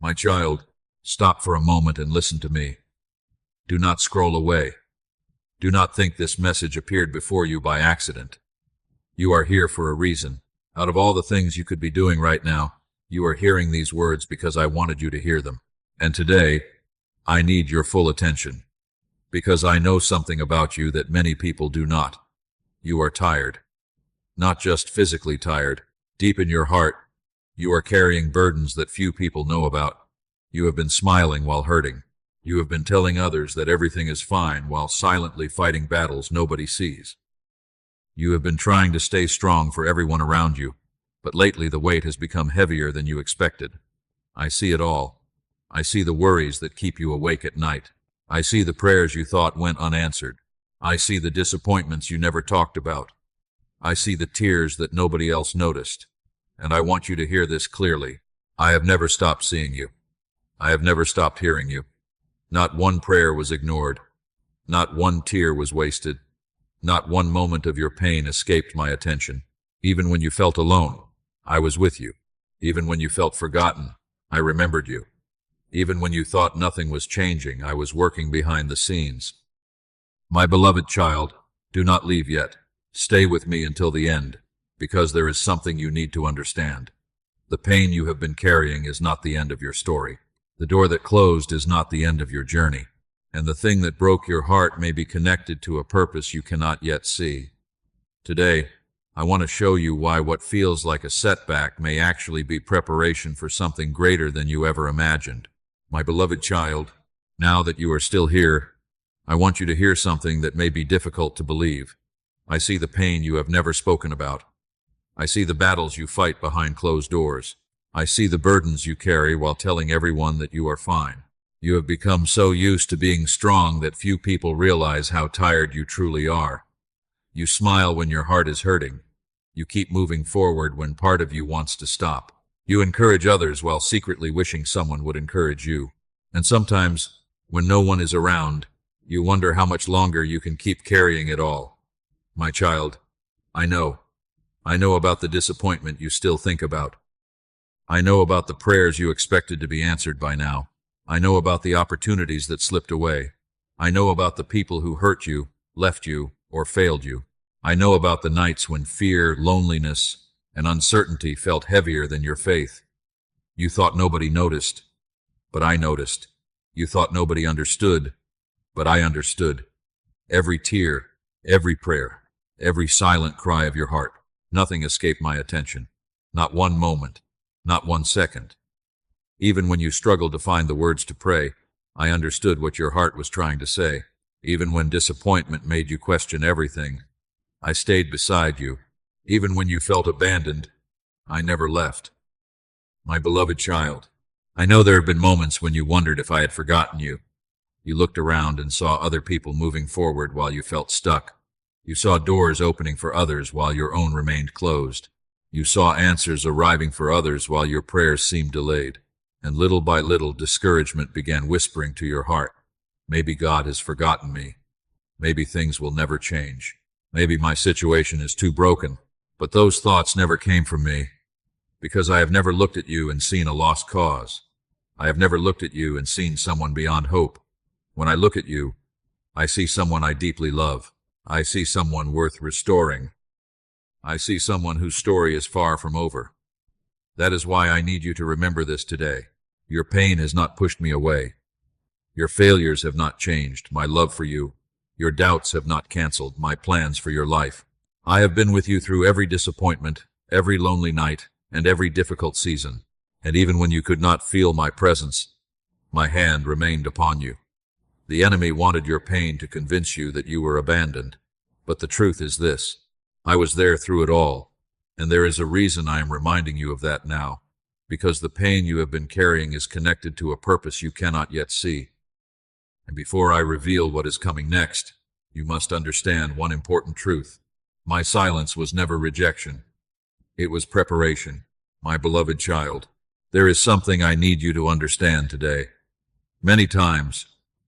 My child, stop for a moment and listen to me. Do not scroll away. Do not think this message appeared before you by accident. You are here for a reason. Out of all the things you could be doing right now, you are hearing these words because I wanted you to hear them. And today, I need your full attention. Because I know something about you that many people do not. You are tired. Not just physically tired. Deep in your heart, you are carrying burdens that few people know about. You have been smiling while hurting. You have been telling others that everything is fine while silently fighting battles nobody sees. You have been trying to stay strong for everyone around you, but lately the weight has become heavier than you expected. I see it all. I see the worries that keep you awake at night. I see the prayers you thought went unanswered. I see the disappointments you never talked about. I see the tears that nobody else noticed. And I want you to hear this clearly. I have never stopped seeing you. I have never stopped hearing you. Not one prayer was ignored. Not one tear was wasted. Not one moment of your pain escaped my attention. Even when you felt alone, I was with you. Even when you felt forgotten, I remembered you. Even when you thought nothing was changing, I was working behind the scenes. My beloved child, do not leave yet. Stay with me until the end, because there is something you need to understand. The pain you have been carrying is not the end of your story. The door that closed is not the end of your journey. And the thing that broke your heart may be connected to a purpose you cannot yet see. Today, I want to show you why what feels like a setback may actually be preparation for something greater than you ever imagined. My beloved child, now that you are still here, I want you to hear something that may be difficult to believe. I see the pain you have never spoken about. I see the battles you fight behind closed doors. I see the burdens you carry while telling everyone that you are fine. You have become so used to being strong that few people realize how tired you truly are. You smile when your heart is hurting. You keep moving forward when part of you wants to stop. You encourage others while secretly wishing someone would encourage you. And sometimes, when no one is around, you wonder how much longer you can keep carrying it all. My child, I know. I know about the disappointment you still think about. I know about the prayers you expected to be answered by now. I know about the opportunities that slipped away. I know about the people who hurt you, left you, or failed you. I know about the nights when fear, loneliness, and uncertainty felt heavier than your faith. You thought nobody noticed, but I noticed. You thought nobody understood, but I understood. Every tear, every prayer, every silent cry of your heart, nothing escaped my attention. Not one moment, not 1 second. Even when you struggled to find the words to pray, I understood what your heart was trying to say. Even when disappointment made you question everything, I stayed beside you. Even when you felt abandoned, I never left. My beloved child, I know there have been moments when you wondered if I had forgotten you. You looked around and saw other people moving forward while you felt stuck. You saw doors opening for others while your own remained closed. You saw answers arriving for others while your prayers seemed delayed. And little by little, discouragement began whispering to your heart, maybe God has forgotten me. Maybe things will never change. Maybe my situation is too broken. But those thoughts never came from me, because I have never looked at you and seen a lost cause. I have never looked at you and seen someone beyond hope. When I look at you, I see someone I deeply love. I see someone worth restoring. I see someone whose story is far from over. That is why I need you to remember this today. Your pain has not pushed me away. Your failures have not changed my love for you. Your doubts have not canceled my plans for your life. I have been with you through every disappointment, every lonely night, and every difficult season. And even when you could not feel my presence, my hand remained upon you. The enemy wanted your pain to convince you that you were abandoned. But the truth is this: I was there through it all. And there is a reason I am reminding you of that now, because the pain you have been carrying is connected to a purpose you cannot yet see. And before I reveal what is coming next, you must understand one important truth. My silence was never rejection. It was preparation. My beloved child, there is something I need you to understand today. Many times,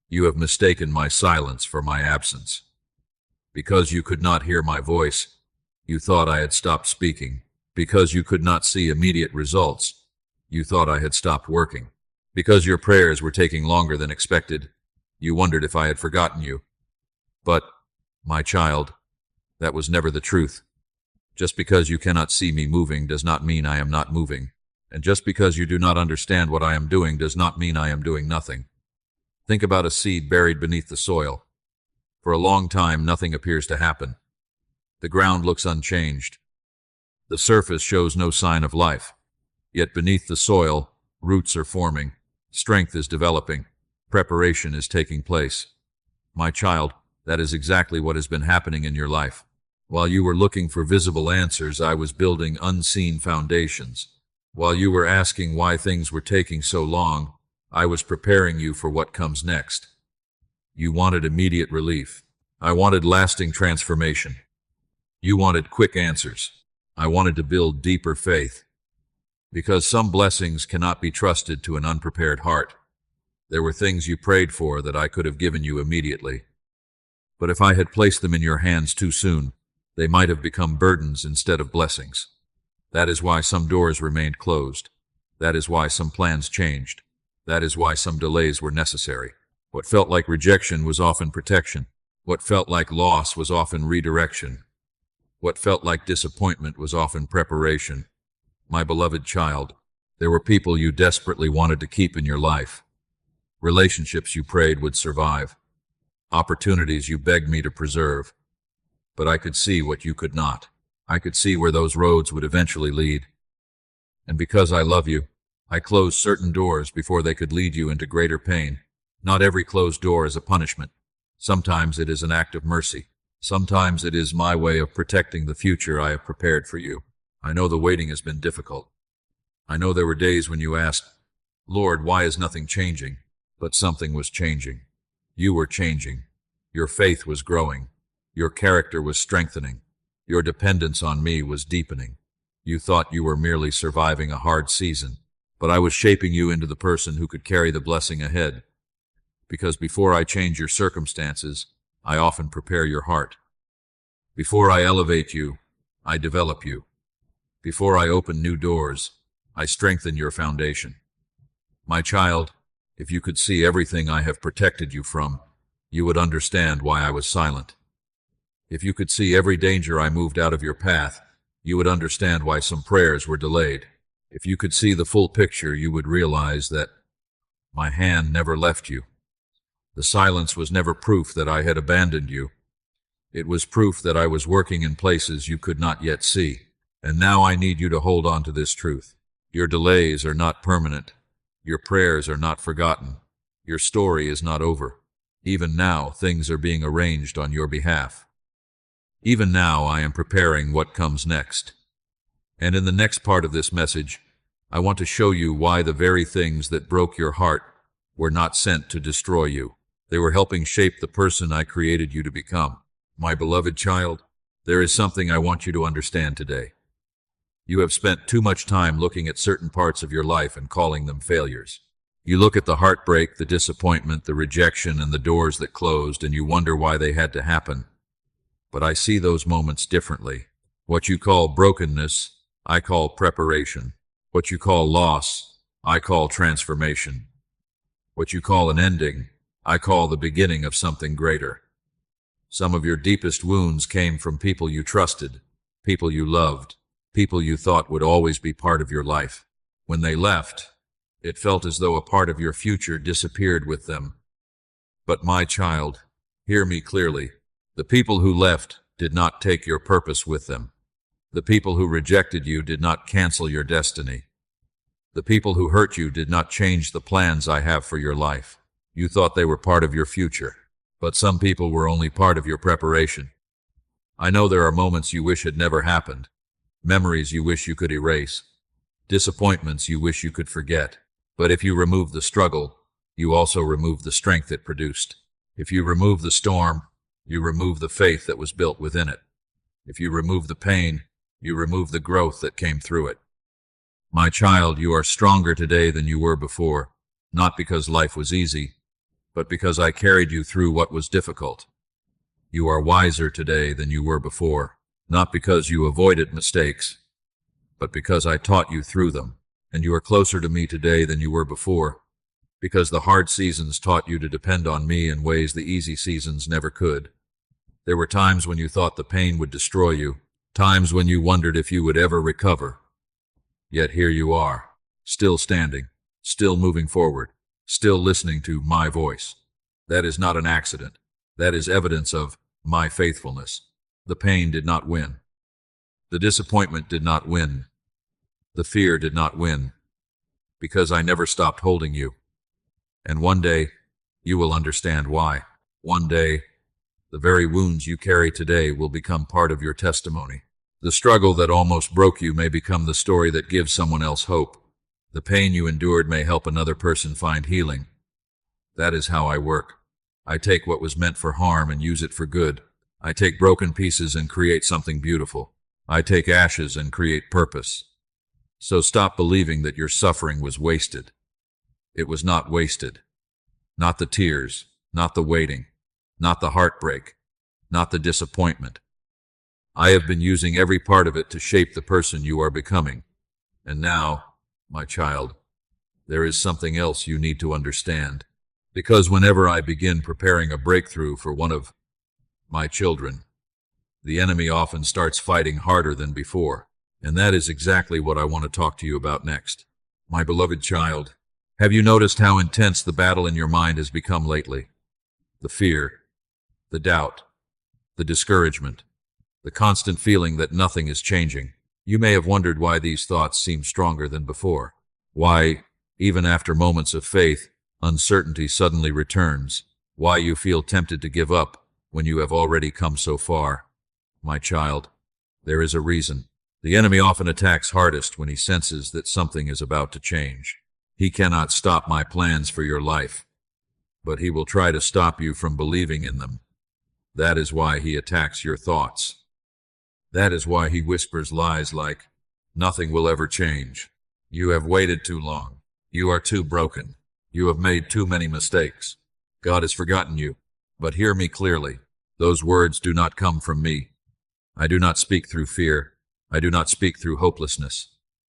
you have mistaken my silence for my absence. Because you could not hear my voice, you thought I had stopped speaking. Because you could not see immediate results, you thought I had stopped working. Because your prayers were taking longer than expected, you wondered if I had forgotten you. But, my child, that was never the truth. Just because you cannot see me moving does not mean I am not moving. And just because you do not understand what I am doing does not mean I am doing nothing. Think about a seed buried beneath the soil. For a long time, nothing appears to happen. The ground looks unchanged. The surface shows no sign of life. Yet beneath the soil, roots are forming, strength is developing, preparation is taking place. My child, that is exactly what has been happening in your life. While you were looking for visible answers, I was building unseen foundations. While you were asking why things were taking so long, I was preparing you for what comes next. You wanted immediate relief. I wanted lasting transformation. You wanted quick answers. I wanted to build deeper faith. Because some blessings cannot be trusted to an unprepared heart. There were things you prayed for that I could have given you immediately. But if I had placed them in your hands too soon, they might have become burdens instead of blessings. That is why some doors remained closed. That is why some plans changed. That is why some delays were necessary. What felt like rejection was often protection. What felt like loss was often redirection. What felt like disappointment was often preparation. My beloved child, there were people you desperately wanted to keep in your life. Relationships you prayed would survive. Opportunities you begged me to preserve. But I could see what you could not. I could see where those roads would eventually lead. And because I love you, I closed certain doors before they could lead you into greater pain. Not every closed door is a punishment. Sometimes it is an act of mercy. Sometimes it is my way of protecting the future I have prepared for you. I know the waiting has been difficult. I know there were days when you asked, Lord, why is nothing changing? But something was changing. You were changing. Your faith was growing. Your character was strengthening. Your dependence on me was deepening. You thought you were merely surviving a hard season, but I was shaping you into the person who could carry the blessing ahead. Because before I change your circumstances, I often prepare your heart. Before I elevate you, I develop you. Before I open new doors, I strengthen your foundation. My child, if you could see everything I have protected you from, you would understand why I was silent. If you could see every danger I moved out of your path, you would understand why some prayers were delayed. If you could see the full picture, you would realize that my hand never left you. The silence was never proof that I had abandoned you. It was proof that I was working in places you could not yet see. And now I need you to hold on to this truth. Your delays are not permanent. Your prayers are not forgotten. Your story is not over. Even now, things are being arranged on your behalf. Even now, I am preparing what comes next. And in the next part of this message, I want to show you why the very things that broke your heart were not sent to destroy you. They were helping shape the person I created you to become. My beloved child, there is something I want you to understand today. You have spent too much time looking at certain parts of your life and calling them failures. You look at the heartbreak, the disappointment, the rejection, and the doors that closed, and you wonder why they had to happen. But I see those moments differently. What you call brokenness, I call preparation. What you call loss, I call transformation. What you call an ending, I call the beginning of something greater. Some of your deepest wounds came from people you trusted, people you loved, people you thought would always be part of your life. When they left, it felt as though a part of your future disappeared with them. But my child, hear me clearly. The people who left did not take your purpose with them. The people who rejected you did not cancel your destiny. The people who hurt you did not change the plans I have for your life. You thought they were part of your future, but some people were only part of your preparation. I know there are moments you wish had never happened, memories you wish you could erase, disappointments you wish you could forget. But if you remove the struggle, you also remove the strength it produced. If you remove the storm, you remove the faith that was built within it. If you remove the pain, you remove the growth that came through it. My child, you are stronger today than you were before, not because life was easy, but because I carried you through what was difficult. You are wiser today than you were before, not because you avoided mistakes, but because I taught you through them. And you are closer to me today than you were before, Because the hard seasons taught you to depend on me in ways the easy seasons never could. There were times when you thought the pain would destroy you, times when you wondered if you would ever recover. Yet here you are, still standing, still moving forward, still listening to my voice. That is not an accident. That is evidence of my faithfulness. The pain did not win. The disappointment did not win. The fear did not win. Because I never stopped holding you. And one day, you will understand why. One day, the very wounds you carry today will become part of your testimony. The struggle that almost broke you may become the story that gives someone else hope. The pain you endured may help another person find healing. That is how I work. I take what was meant for harm and use it for good. I take broken pieces and create something beautiful. I take ashes and create purpose. So stop believing that your suffering was wasted. It was not wasted. Not the tears, not the waiting, not the heartbreak, not the disappointment. I have been using every part of it to shape the person you are becoming. And now, my child, there is something else you need to understand. Because whenever I begin preparing a breakthrough for one of my children, the enemy often starts fighting harder than before. And that is exactly what I want to talk to you about next. My beloved child, have you noticed how intense the battle in your mind has become lately? The fear, the doubt, the discouragement, the constant feeling that nothing is changing. You may have wondered why these thoughts seem stronger than before. Why, even after moments of faith, uncertainty suddenly returns. Why you feel tempted to give up when you have already come so far. My child, there is a reason. The enemy often attacks hardest when he senses that something is about to change. He cannot stop my plans for your life, but he will try to stop you from believing in them. That is why he attacks your thoughts. That is why he whispers lies like, nothing will ever change. You have waited too long. You are too broken. You have made too many mistakes. God has forgotten you. But hear me clearly. Those words do not come from me. I do not speak through fear. I do not speak through hopelessness.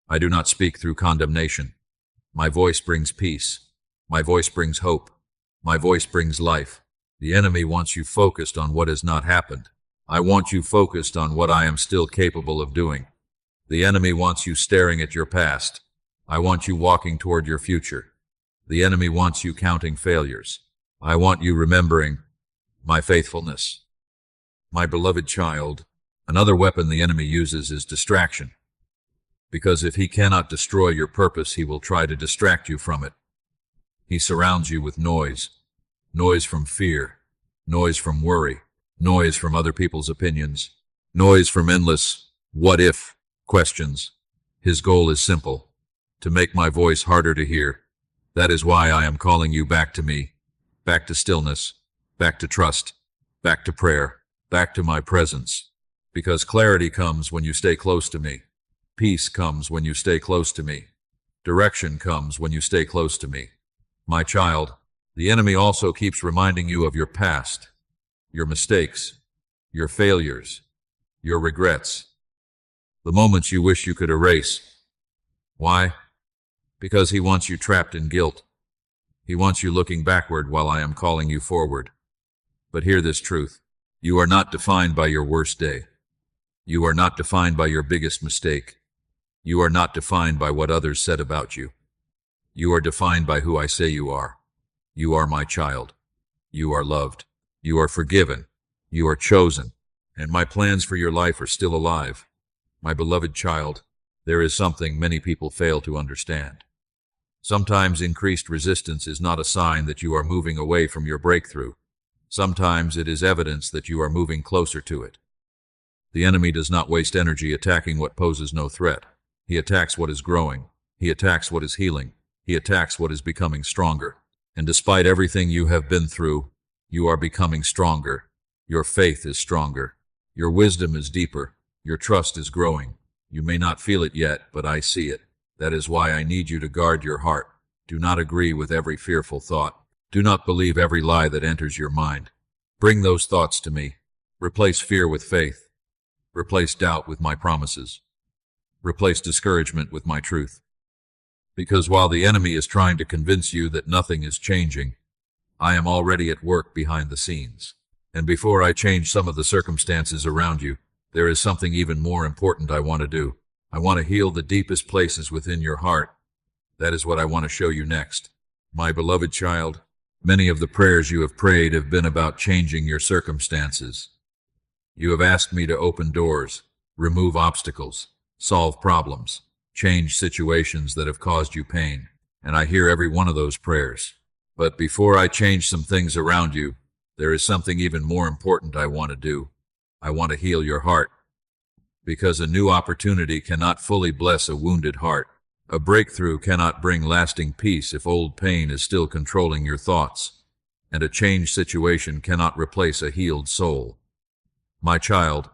I do not speak through condemnation. My voice brings peace. My voice brings hope. My voice brings life. The enemy wants you focused on what has not happened. I want you focused on what I am still capable of doing. The enemy wants you staring at your past. I want you walking toward your future. The enemy wants you counting failures. I want you remembering my faithfulness. My beloved child, another weapon the enemy uses is distraction. Because if he cannot destroy your purpose, he will try to distract you from it. He surrounds you with noise. Noise from fear. Noise from worry. Noise from other people's opinions. Noise from endless what-if questions. His goal is simple: to make my voice harder to hear. That is why I am calling you back to me, back to stillness, back to trust, back to prayer, back to my presence. Because clarity comes when you stay close to me. Peace comes when you stay close to me. Direction comes when you stay close to me. My child, the enemy also keeps reminding you of your past, your mistakes, your failures, your regrets, the moments you wish you could erase. Why? Because he wants you trapped in guilt. He wants you looking backward while I am calling you forward. But hear this truth. You are not defined by your worst day. You are not defined by your biggest mistake. You are not defined by what others said about you. You are defined by who I say you are. You are my child. You are loved. You are forgiven. You are chosen. And my plans for your life are still alive. My beloved child, there is something many people fail to understand. Sometimes increased resistance is not a sign that you are moving away from your breakthrough. Sometimes it is evidence that you are moving closer to it. The enemy does not waste energy attacking what poses no threat. He attacks what is growing. He attacks what is healing. He attacks what is becoming stronger. And despite everything you have been through, you are becoming stronger. Your faith is stronger. Your wisdom is deeper. Your trust is growing. You may not feel it yet, but I see it. That is why I need you to guard your heart. Do not agree with every fearful thought. Do not believe every lie that enters your mind. Bring those thoughts to me. Replace fear with faith. Replace doubt with my promises. Replace discouragement with my truth. Because while the enemy is trying to convince you that nothing is changing, I am already at work behind the scenes. And before I change some of the circumstances around you, there is something even more important I want to do. I want to heal the deepest places within your heart. That is what I want to show you next. My beloved child, many of the prayers you have prayed have been about changing your circumstances. You have asked me to open doors, remove obstacles, solve problems, change situations that have caused you pain, and I hear every one of those prayers. But before I change some things around you, there is something even more important I want to do. I want to heal your heart. Because a new opportunity cannot fully bless a wounded heart. A breakthrough cannot bring lasting peace if old pain is still controlling your thoughts. And a changed situation cannot replace a healed soul. My child,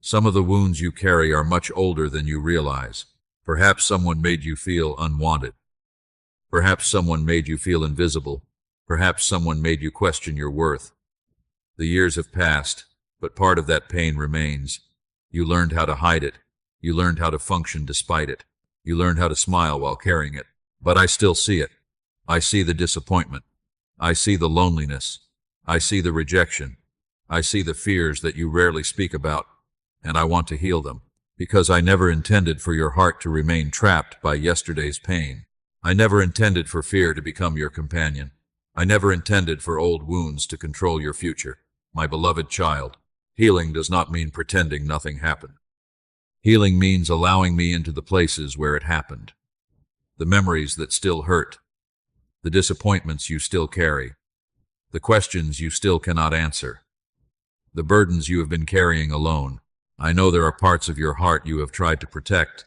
some of the wounds you carry are much older than you realize. Perhaps someone made you feel unwanted. Perhaps someone made you feel invisible. Perhaps someone made you question your worth. The years have passed, but part of that pain remains. You learned how to hide it. You learned how to function despite it. You learned how to smile while carrying it. But I still see it. I see the disappointment. I see the loneliness. I see the rejection. I see the fears that you rarely speak about, and I want to heal them, because I never intended for your heart to remain trapped by yesterday's pain. I never intended for fear to become your companion. I never intended for old wounds to control your future. My beloved child, healing does not mean pretending nothing happened. Healing means allowing me into the places where it happened, the memories that still hurt, the disappointments you still carry, the questions you still cannot answer, the burdens you have been carrying alone. I know there are parts of your heart you have tried to protect,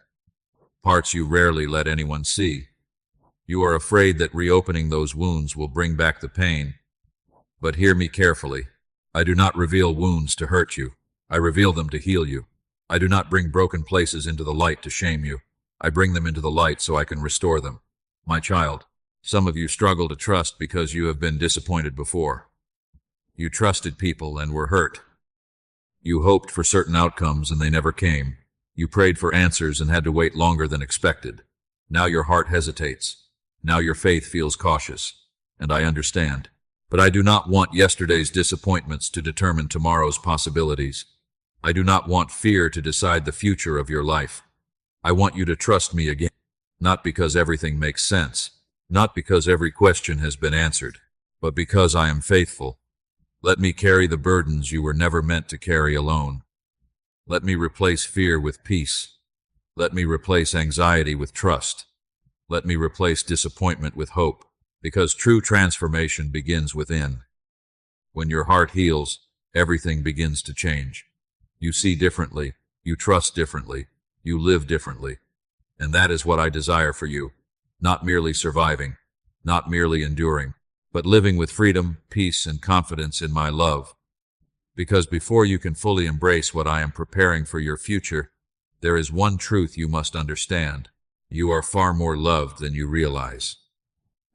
parts you rarely let anyone see. You are afraid that reopening those wounds will bring back the pain. But hear me carefully. I do not reveal wounds to hurt you. I reveal them to heal you. I do not bring broken places into the light to shame you. I bring them into the light so I can restore them. My child, some of you struggle to trust because you have been disappointed before. You trusted people and were hurt. You hoped for certain outcomes and they never came. You prayed for answers and had to wait longer than expected. Now your heart hesitates. Now your faith feels cautious. And I understand. But I do not want yesterday's disappointments to determine tomorrow's possibilities. I do not want fear to decide the future of your life. I want you to trust me again, not because everything makes sense, not because every question has been answered, but because I am faithful. Let me carry the burdens you were never meant to carry alone. Let me replace fear with peace. Let me replace anxiety with trust. Let me replace disappointment with hope, because true transformation begins within. When your heart heals, everything begins to change. You see differently, you trust differently, you live differently. And that is what I desire for you. Not merely surviving, not merely enduring, but living with freedom, peace, and confidence in my love. Because before you can fully embrace what I am preparing for your future, there is one truth you must understand. You are far more loved than you realize.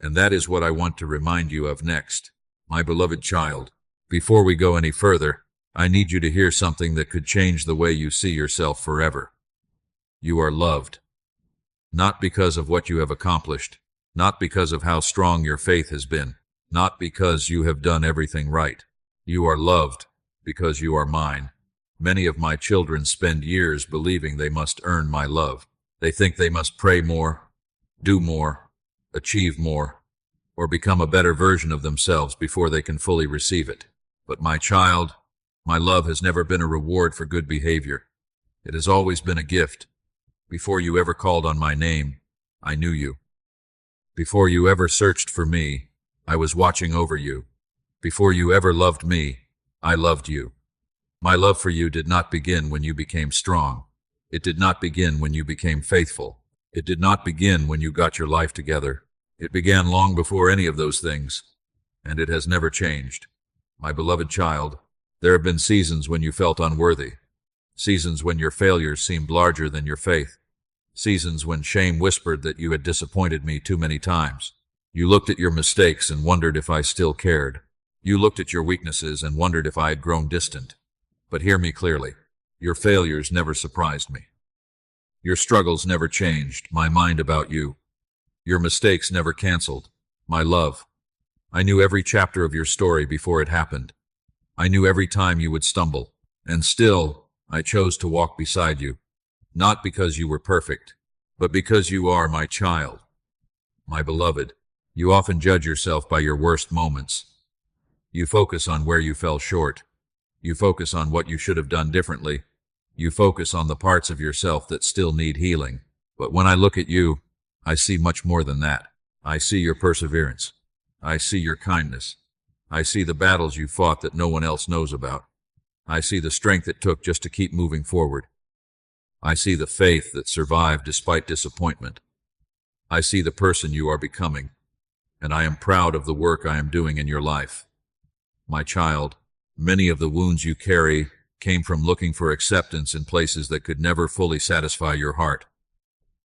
And that is what I want to remind you of next. My beloved child, before we go any further, I need you to hear something that could change the way you see yourself forever. You are loved. Not because of what you have accomplished, not because of how strong your faith has been, not because you have done everything right. You are loved because you are mine. Many of my children spend years believing they must earn my love. They think they must pray more, do more, achieve more, or become a better version of themselves before they can fully receive it. But my child, my love has never been a reward for good behavior. It has always been a gift. Before you ever called on my name, I knew you. Before you ever searched for me, I was watching over you. Before you ever loved me, I loved you. My love for you did not begin when you became strong. It did not begin when you became faithful. It did not begin when you got your life together. It began long before any of those things, and it has never changed. My beloved child, there have been seasons when you felt unworthy, seasons when your failures seemed larger than your faith, seasons when shame whispered that you had disappointed me too many times. You looked at your mistakes and wondered if I still cared. You looked at your weaknesses and wondered if I had grown distant. But hear me clearly. Your failures never surprised me. Your struggles never changed my mind about you. Your mistakes never canceled. My love, I knew every chapter of your story before it happened. I knew every time you would stumble. And still, I chose to walk beside you. Not because you were perfect, but because you are my child. My beloved, you often judge yourself by your worst moments. You focus on where you fell short. You focus on what you should have done differently. You focus on the parts of yourself that still need healing. But when I look at you, I see much more than that. I see your perseverance. I see your kindness. I see the battles you fought that no one else knows about. I see the strength it took just to keep moving forward. I see the faith that survived despite disappointment. I see the person you are becoming, and I am proud of the work I am doing in your life. My child, many of the wounds you carry came from looking for acceptance in places that could never fully satisfy your heart.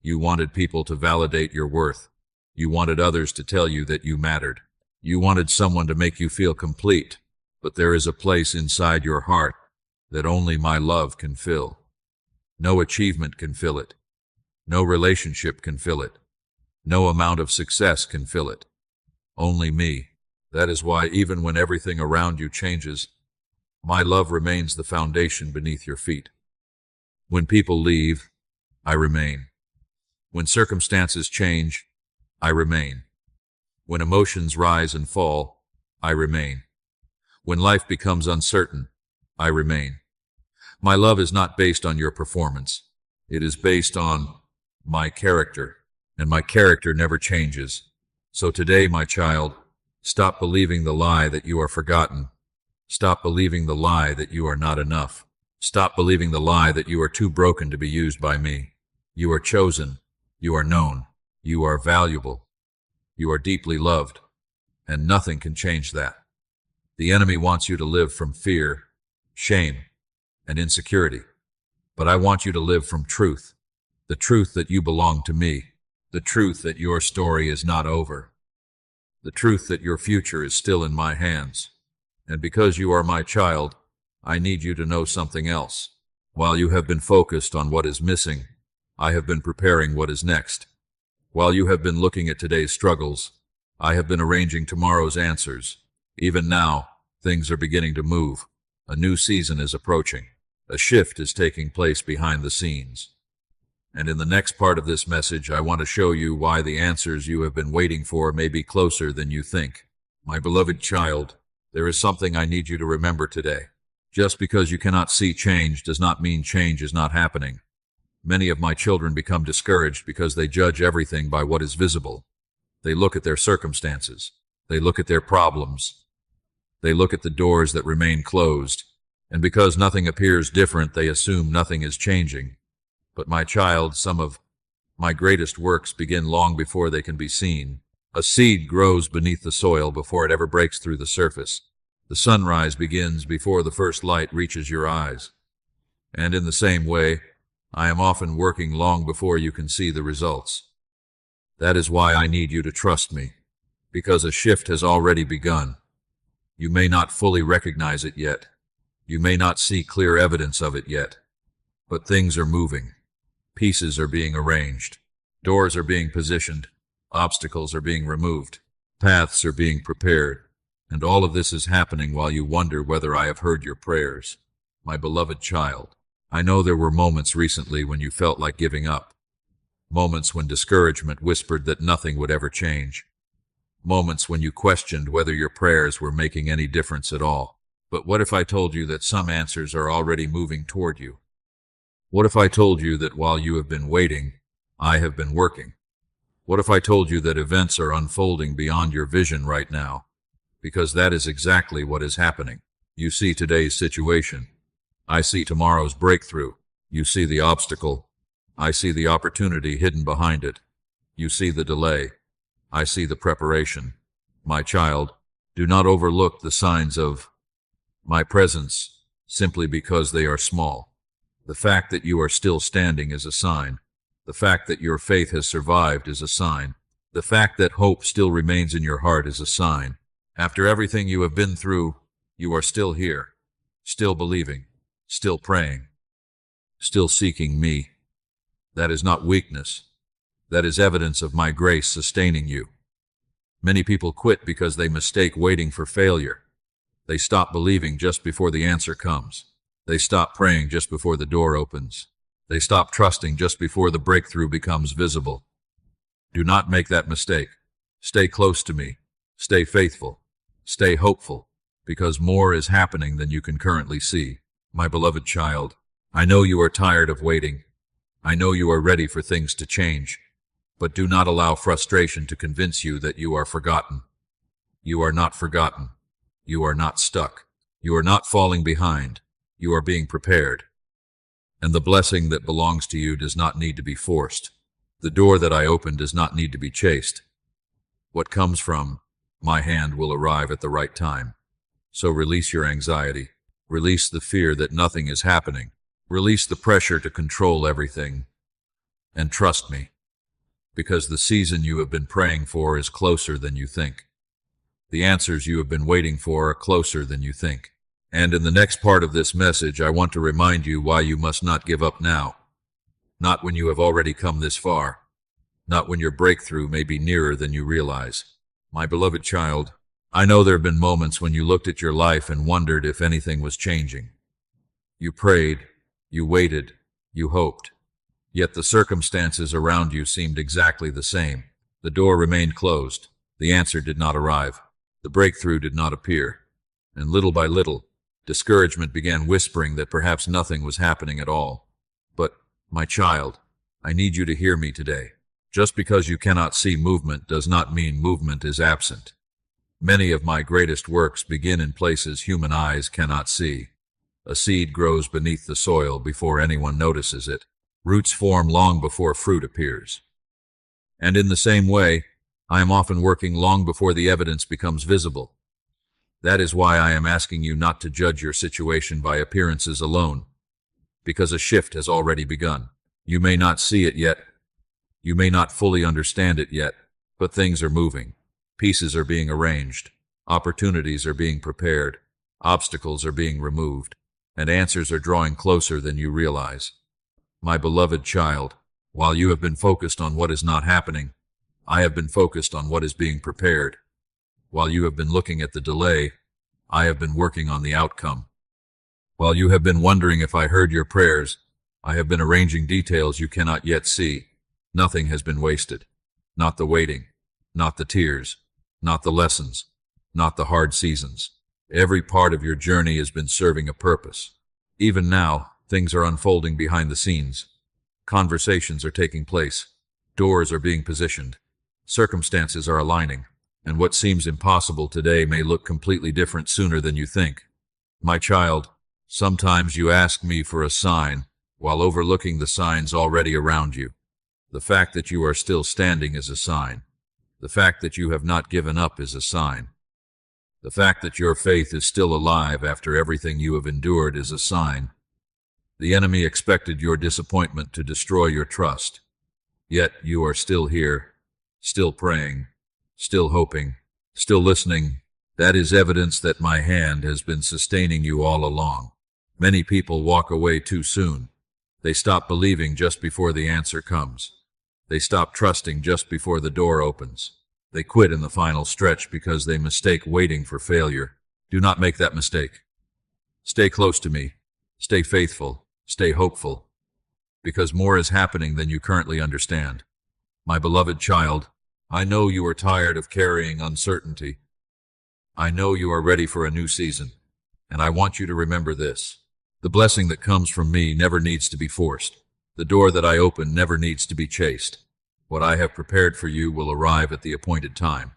You wanted people to validate your worth. You wanted others to tell you that you mattered. You wanted someone to make you feel complete, but there is a place inside your heart that only my love can fill. No achievement can fill it. No relationship can fill it. No amount of success can fill it. Only me. That is why even when everything around you changes, my love remains the foundation beneath your feet. When people leave, I remain. When circumstances change, I remain. When emotions rise and fall, I remain. When life becomes uncertain, I remain. My love is not based on your performance. It is based on my character, and my character never changes. So today, my child, stop believing the lie that you are forgotten. Stop believing the lie that you are not enough. Stop believing the lie that you are too broken to be used by me. You are chosen. You are known. You are valuable. You are deeply loved, and nothing can change that. The enemy wants you to live from fear, shame, and insecurity. But I want you to live from truth. The truth that you belong to me. The truth that your story is not over. The truth that your future is still in my hands. And because you are my child, I need you to know something else. While you have been focused on what is missing, I have been preparing what is next. While you have been looking at today's struggles, I have been arranging tomorrow's answers. Even now, things are beginning to move. A new season is approaching. A shift is taking place behind the scenes. And in the next part of this message, I want to show you why the answers you have been waiting for may be closer than you think. My beloved child, there is something I need you to remember today. Just because you cannot see change does not mean change is not happening. Many of my children become discouraged because they judge everything by what is visible. They look at their circumstances. They look at their problems. They look at the doors that remain closed. And because nothing appears different, they assume nothing is changing. But my child, some of my greatest works begin long before they can be seen. A seed grows beneath the soil before it ever breaks through the surface. The sunrise begins before the first light reaches your eyes. And in the same way, I am often working long before you can see the results. That is why I need you to trust me, because a shift has already begun. You may not fully recognize it yet. You may not see clear evidence of it yet. But things are moving. Pieces are being arranged. Doors are being positioned. Obstacles are being removed. Paths are being prepared. And all of this is happening while you wonder whether I have heard your prayers. My beloved child, I know there were moments recently when you felt like giving up. Moments when discouragement whispered that nothing would ever change. Moments when you questioned whether your prayers were making any difference at all. But what if I told you that some answers are already moving toward you? What if I told you that while you have been waiting, I have been working? What if I told you that events are unfolding beyond your vision right now? Because that is exactly what is happening. You see today's situation. I see tomorrow's breakthrough. You see the obstacle. I see the opportunity hidden behind it. You see the delay. I see the preparation. My child, do not overlook the signs of my presence simply because they are small. The fact that you are still standing is a sign. The fact that your faith has survived is a sign. The fact that hope still remains in your heart is a sign. After everything you have been through, you are still here, still believing, still praying, still seeking me. That is not weakness. That is evidence of my grace sustaining you. Many people quit because they mistake waiting for failure. They stop believing just before the answer comes. They stop praying just before the door opens. They stop trusting just before the breakthrough becomes visible. Do not make that mistake. Stay close to me. Stay faithful. Stay hopeful, because more is happening than you can currently see. My beloved child, I know you are tired of waiting. I know you are ready for things to change, but do not allow frustration to convince you that you are forgotten. You are not forgotten. You are not stuck. You are not falling behind. You are being prepared. And the blessing that belongs to you does not need to be forced. The door that I open does not need to be chased. What comes from my hand will arrive at the right time. So release your anxiety. Release the fear that nothing is happening. Release the pressure to control everything. And trust me, because the season you have been praying for is closer than you think. The answers you have been waiting for are closer than you think. And in the next part of this message, I want to remind you why you must not give up now. Not when you have already come this far. Not when your breakthrough may be nearer than you realize. My beloved child, I know there have been moments when you looked at your life and wondered if anything was changing. You prayed, you waited, you hoped. Yet the circumstances around you seemed exactly the same. The door remained closed. The answer did not arrive. The breakthrough did not appear. And little by little, discouragement began whispering that perhaps nothing was happening at all. But, my child, I need you to hear me today. Just because you cannot see movement does not mean movement is absent. Many of my greatest works begin in places human eyes cannot see. A seed grows beneath the soil before anyone notices it. Roots form long before fruit appears. And in the same way, I am often working long before the evidence becomes visible. That is why I am asking you not to judge your situation by appearances alone, because a shift has already begun. You may not see it yet. You may not fully understand it yet, but things are moving. Pieces are being arranged. Opportunities are being prepared. Obstacles are being removed. And answers are drawing closer than you realize. My beloved child, while you have been focused on what is not happening, I have been focused on what is being prepared. While you have been looking at the delay, I have been working on the outcome. While you have been wondering if I heard your prayers, I have been arranging details you cannot yet see. Nothing has been wasted. Not the waiting, not the tears, not the lessons, not the hard seasons. Every part of your journey has been serving a purpose. Even now, things are unfolding behind the scenes. Conversations are taking place. Doors are being positioned. Circumstances are aligning. And what seems impossible today may look completely different sooner than you think. My child, sometimes you ask me for a sign while overlooking the signs already around you. The fact that you are still standing is a sign. The fact that you have not given up is a sign. The fact that your faith is still alive after everything you have endured is a sign. The enemy expected your disappointment to destroy your trust. Yet you are still here, still praying, still hoping, still listening. That is evidence that my hand has been sustaining you all along. Many people walk away too soon. They stop believing just before the answer comes. They stop trusting just before the door opens. They quit in the final stretch because they mistake waiting for failure. Do not make that mistake. Stay close to me. Stay faithful. Stay hopeful. Because more is happening than you currently understand. My beloved child, I know you are tired of carrying uncertainty. I know you are ready for a new season. And I want you to remember this. The blessing that comes from me never needs to be forced. The door that I open never needs to be chased. What I have prepared for you will arrive at the appointed time.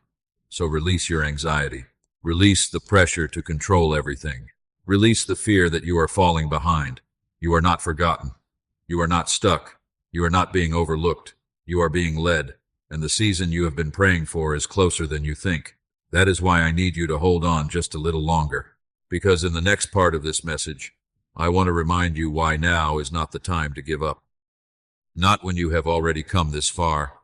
So release your anxiety. Release the pressure to control everything. Release the fear that you are falling behind. You are not forgotten. You are not stuck. You are not being overlooked. You are being led. And the season you have been praying for is closer than you think. That is why I need you to hold on just a little longer. Because in the next part of this message, I want to remind you why now is not the time to give up. Not when you have already come this far,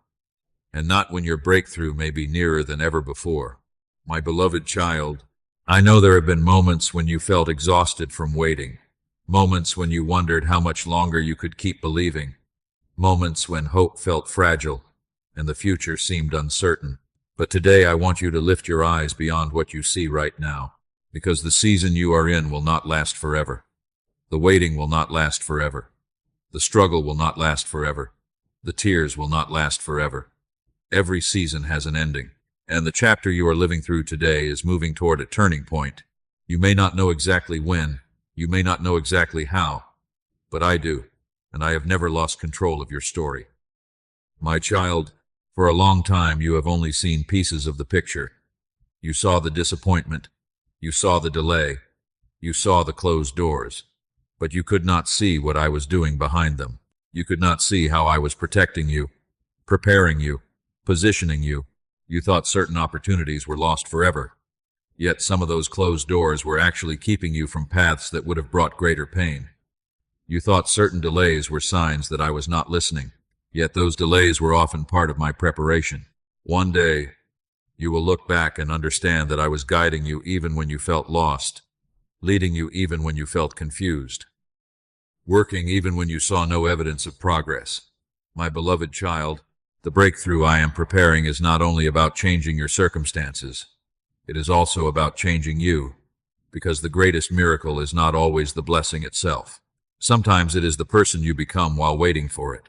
and not when your breakthrough may be nearer than ever before. My beloved child, I know there have been moments when you felt exhausted from waiting, moments when you wondered how much longer you could keep believing, moments when hope felt fragile, and the future seemed uncertain. But today I want you to lift your eyes beyond what you see right now, because the season you are in will not last forever. The waiting will not last forever. The struggle will not last forever. The tears will not last forever. Every season has an ending, and the chapter you are living through today is moving toward a turning point. You may not know exactly when, you may not know exactly how, but I do, and I have never lost control of your story. My child, for a long time you have only seen pieces of the picture. You saw the disappointment, you saw the delay, you saw the closed doors, but you could not see what I was doing behind them. You could not see how I was protecting you, preparing you, positioning you. You thought certain opportunities were lost forever. Yet some of those closed doors were actually keeping you from paths that would have brought greater pain. You thought certain delays were signs that I was not listening, yet those delays were often part of my preparation. One day, you will look back and understand that I was guiding you even when you felt lost, leading you even when you felt confused, working even when you saw no evidence of progress. My beloved child, the breakthrough I am preparing is not only about changing your circumstances, it is also about changing you, because the greatest miracle is not always the blessing itself. Sometimes it is the person you become while waiting for it.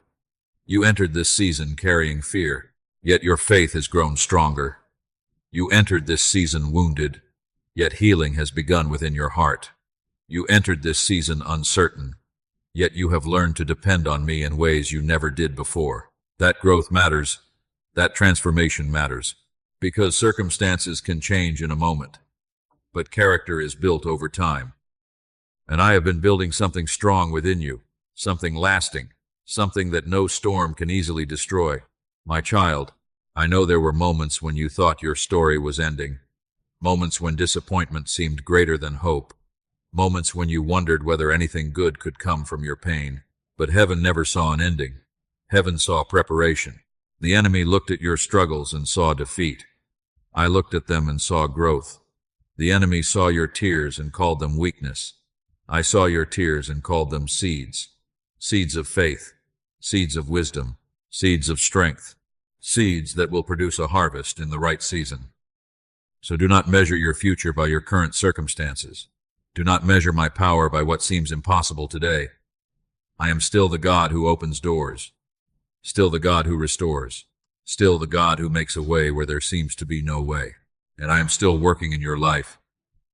You entered this season carrying fear, yet your faith has grown stronger. You entered this season wounded, yet healing has begun within your heart. You entered this season uncertain, yet you have learned to depend on me in ways you never did before. That growth matters. That transformation matters. Because circumstances can change in a moment, but character is built over time. And I have been building something strong within you, something lasting, something that no storm can easily destroy. My child, I know there were moments when you thought your story was ending, moments when disappointment seemed greater than hope, moments when you wondered whether anything good could come from your pain. But heaven never saw an ending. Heaven saw preparation. The enemy looked at your struggles and saw defeat. I looked at them and saw growth. The enemy saw your tears and called them weakness. I saw your tears and called them seeds. Seeds of faith, seeds of wisdom, seeds of strength, seeds that will produce a harvest in the right season. So do not measure your future by your current circumstances. Do not measure my power by what seems impossible today. I am still the God who opens doors, still the God who restores, still the God who makes a way where there seems to be no way. And I am still working in your life.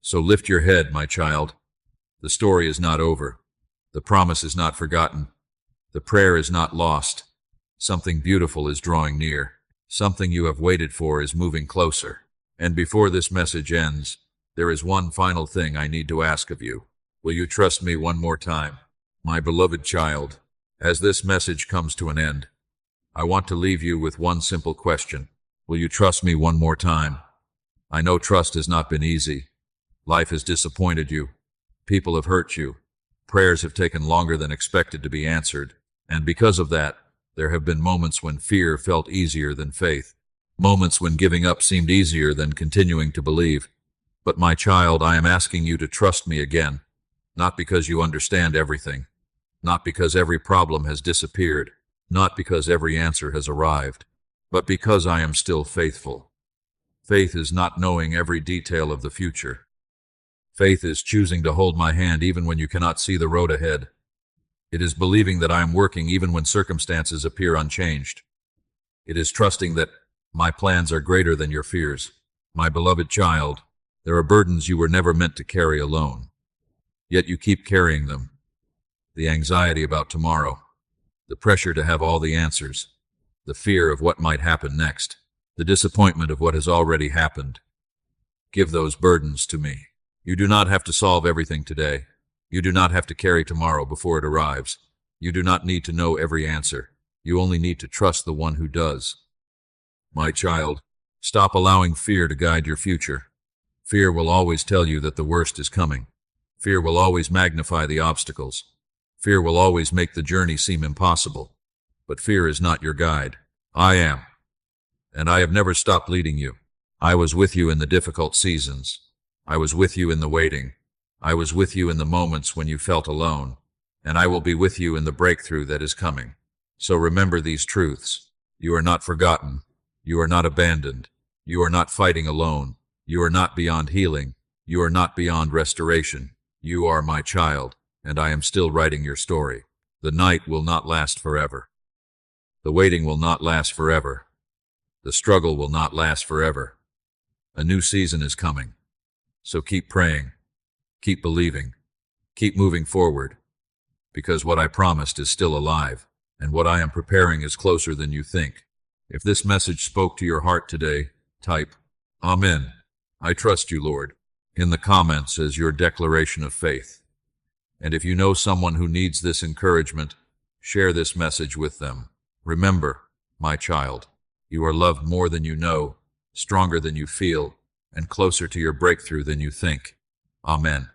So lift your head, my child. The story is not over. The promise is not forgotten. The prayer is not lost. Something beautiful is drawing near. Something you have waited for is moving closer. And before this message ends, there is one final thing I need to ask of you. Will you trust me one more time? My beloved child, as this message comes to an end, I want to leave you with one simple question. Will you trust me one more time? I know trust has not been easy. Life has disappointed you. People have hurt you. Prayers have taken longer than expected to be answered. And because of that, there have been moments when fear felt easier than faith. Moments when giving up seemed easier than continuing to believe. But my child, I am asking you to trust me again. Not because you understand everything. Not because every problem has disappeared. Not because every answer has arrived, but because I am still faithful. Faith is not knowing every detail of the future. Faith is choosing to hold my hand even when you cannot see the road ahead. It is believing that I am working even when circumstances appear unchanged. It is trusting that my plans are greater than your fears. My beloved child, there are burdens you were never meant to carry alone. Yet you keep carrying them. The anxiety about tomorrow, the pressure to have all the answers, the fear of what might happen next, the disappointment of what has already happened. Give those burdens to me. You do not have to solve everything today. You do not have to carry tomorrow before it arrives. You do not need to know every answer. You only need to trust the one who does. My child, stop allowing fear to guide your future. Fear will always tell you that the worst is coming. Fear will always magnify the obstacles. Fear will always make the journey seem impossible. But fear is not your guide. I am. And I have never stopped leading you. I was with you in the difficult seasons. I was with you in the waiting. I was with you in the moments when you felt alone. And I will be with you in the breakthrough that is coming. So remember these truths. You are not forgotten. You are not abandoned. You are not fighting alone. You are not beyond healing. You are not beyond restoration. You are my child, and I am still writing your story. The night will not last forever. The waiting will not last forever. The struggle will not last forever. A new season is coming. So keep praying, keep believing, keep moving forward, because what I promised is still alive, and what I am preparing is closer than you think. If this message spoke to your heart today, type, Amen. I trust you, Lord, in the comments as your declaration of faith. And if you know someone who needs this encouragement, share this message with them. Remember, my child, you are loved more than you know, stronger than you feel, and closer to your breakthrough than you think. Amen.